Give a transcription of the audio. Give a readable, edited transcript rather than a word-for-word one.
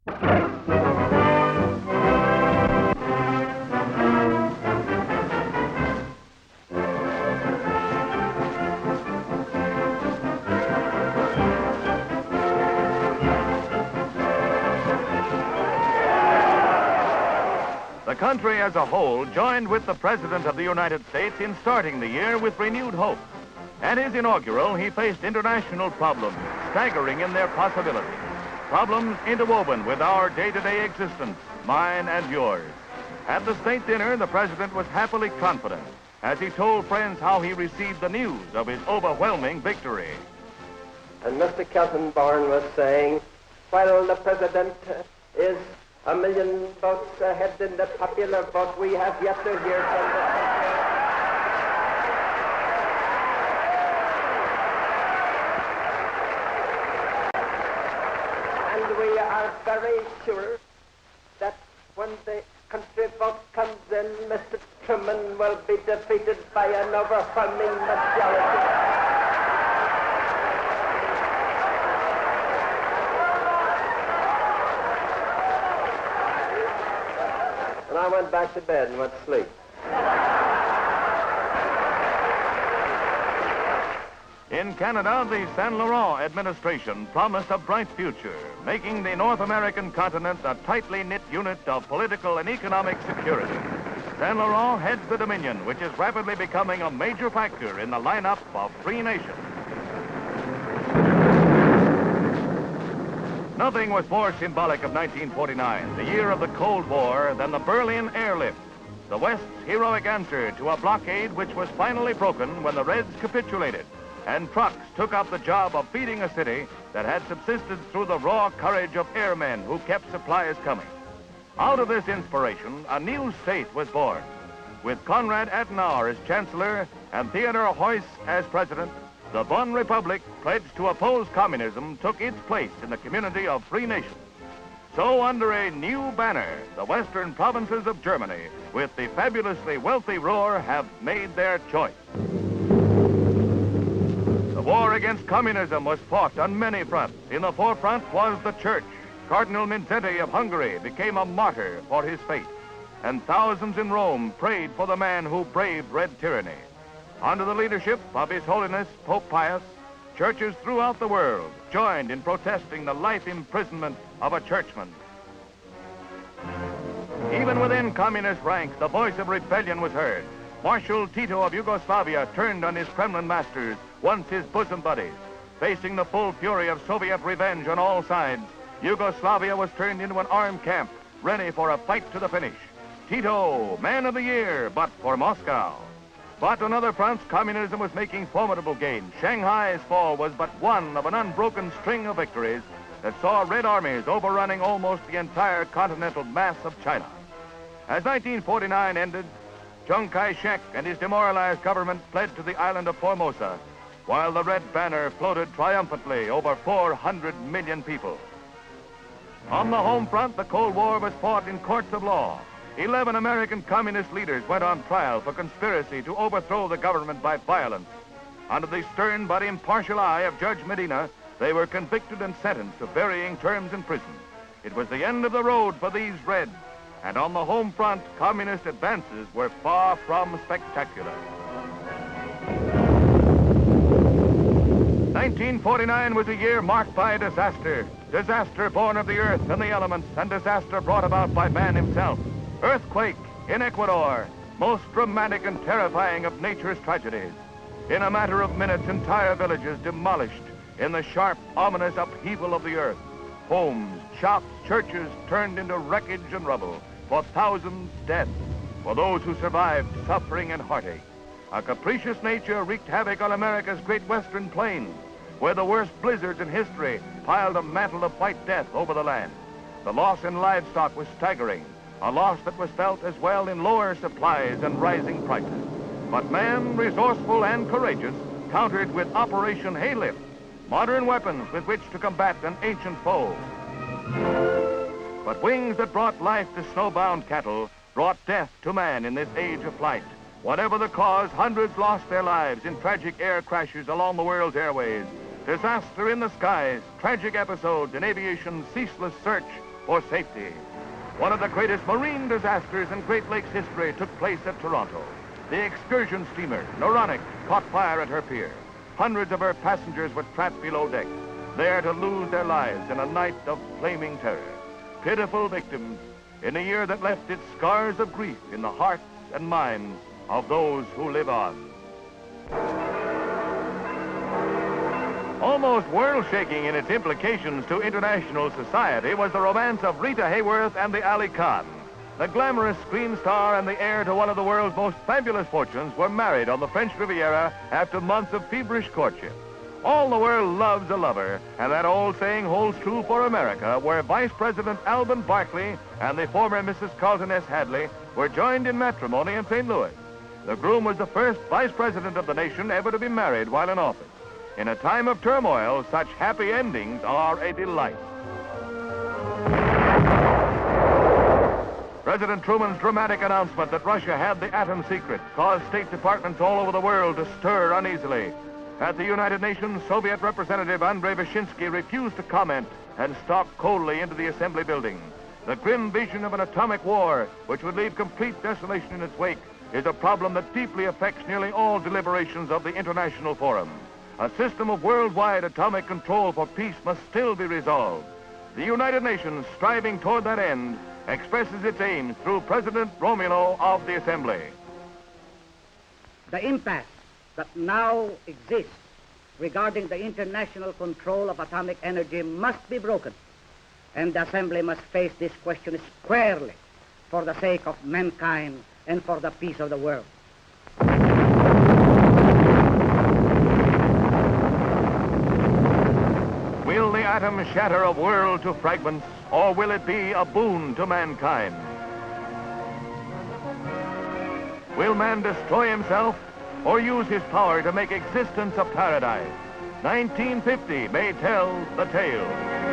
The country as a whole joined with the President of the United States in starting the year with renewed hope. At his inaugural, he faced international problems, staggering in their possibility. Problems interwoven with our day-to-day existence, mine and yours. At the state dinner, the President was happily confident as he told friends how he received the news of his overwhelming victory. And Mr. Kelsenborn was saying, while the President is 1 million votes ahead in the popular vote, we have yet to hear from the... And we are very sure that when the country vote comes in, Mr. Truman will be defeated by an overwhelming majority. And I went back to bed and went to sleep. In Canada, the Saint-Laurent administration promised a bright future, making the North American continent a tightly knit unit of political and economic security. Saint-Laurent heads the Dominion, which is rapidly becoming a major factor in the lineup of free nations. Nothing was more symbolic of 1949, the year of the Cold War, than the Berlin Airlift, the West's heroic answer to a blockade which was finally broken when the Reds capitulated, and trucks took up the job of feeding a city that had subsisted through the raw courage of airmen who kept supplies coming. Out of this inspiration, a new state was born. With Konrad Adenauer as chancellor and Theodor Heuss as president, the Bonn Republic, pledged to oppose communism, took its place in the community of free nations. So under a new banner, the western provinces of Germany, with the fabulously wealthy Ruhr, have made their choice. The war against communism was fought on many fronts. In the forefront was the church. Cardinal Mindszenty of Hungary became a martyr for his faith, and thousands in Rome prayed for the man who braved red tyranny. Under the leadership of His Holiness Pope Pius, churches throughout the world joined in protesting the life imprisonment of a churchman. Even within communist ranks, the voice of rebellion was heard. Marshal Tito of Yugoslavia turned on his Kremlin masters, once his bosom buddies. Facing the full fury of Soviet revenge on all sides, Yugoslavia was turned into an armed camp, ready for a fight to the finish. Tito, man of the year, but for Moscow. But on other fronts, communism was making formidable gains. Shanghai's fall was but one of an unbroken string of victories that saw Red armies overrunning almost the entire continental mass of China. As 1949 ended, Chiang Kai-shek and his demoralized government fled to the island of Formosa, while the Red banner floated triumphantly over 400 million people. On the home front, the Cold War was fought in courts of law. 11 American communist leaders went on trial for conspiracy to overthrow the government by violence. Under the stern but impartial eye of Judge Medina, they were convicted and sentenced to varying terms in prison. It was the end of the road for these Reds, and on the home front, communist advances were far from spectacular. 1949 was a year marked by disaster. Disaster born of the earth and the elements, and disaster brought about by man himself. Earthquake in Ecuador, most dramatic and terrifying of nature's tragedies. In a matter of minutes, entire villages demolished in the sharp, ominous upheaval of the earth. Homes, shops, churches turned into wreckage and rubble. For thousands, death. For those who survived, suffering and heartache. A capricious nature wreaked havoc on America's great western plains, where the worst blizzards in history piled a mantle of white death over the land. The loss in livestock was staggering, a loss that was felt as well in lower supplies and rising prices. But man, resourceful and courageous, countered with Operation Haylift, modern weapons with which to combat an ancient foe. But wings that brought life to snowbound cattle brought death to man in this age of flight. Whatever the cause, hundreds lost their lives in tragic air crashes along the world's airways. Disaster in the skies, tragic episodes in aviation's ceaseless search for safety. One of the greatest marine disasters in Great Lakes history took place at Toronto. The excursion steamer, Noronic, caught fire at her pier. Hundreds of her passengers were trapped below deck, there to lose their lives in a night of flaming terror. Pitiful victims in a year that left its scars of grief in the hearts and minds of those who live on. Almost world-shaking in its implications to international society was the romance of Rita Hayworth and the Ali Khan. The glamorous screen star and the heir to one of the world's most fabulous fortunes were married on the French Riviera after months of feverish courtship. All the world loves a lover, and that old saying holds true for America, where Vice President Alvin Barkley and the former Mrs. Carlton S. Hadley were joined in matrimony in St. Louis. The groom was the first vice president of the nation ever to be married while in office. In a time of turmoil, such happy endings are a delight. President Truman's dramatic announcement that Russia had the atom secret caused State Departments all over the world to stir uneasily. At the United Nations, Soviet Representative Andrei Vyshinsky refused to comment and stalked coldly into the Assembly building. The grim vision of an atomic war, which would leave complete desolation in its wake, is a problem that deeply affects nearly all deliberations of the International Forum. A system of worldwide atomic control for peace must still be resolved. The United Nations, striving toward that end, expresses its aims through President Romulo of the Assembly. The impasse that now exists regarding the international control of atomic energy must be broken, and the Assembly must face this question squarely for the sake of mankind and for the peace of the world. Will the atom shatter a world to fragments, or will it be a boon to mankind? Will man destroy himself, or use his power to make existence a paradise? 1950 may tell the tale.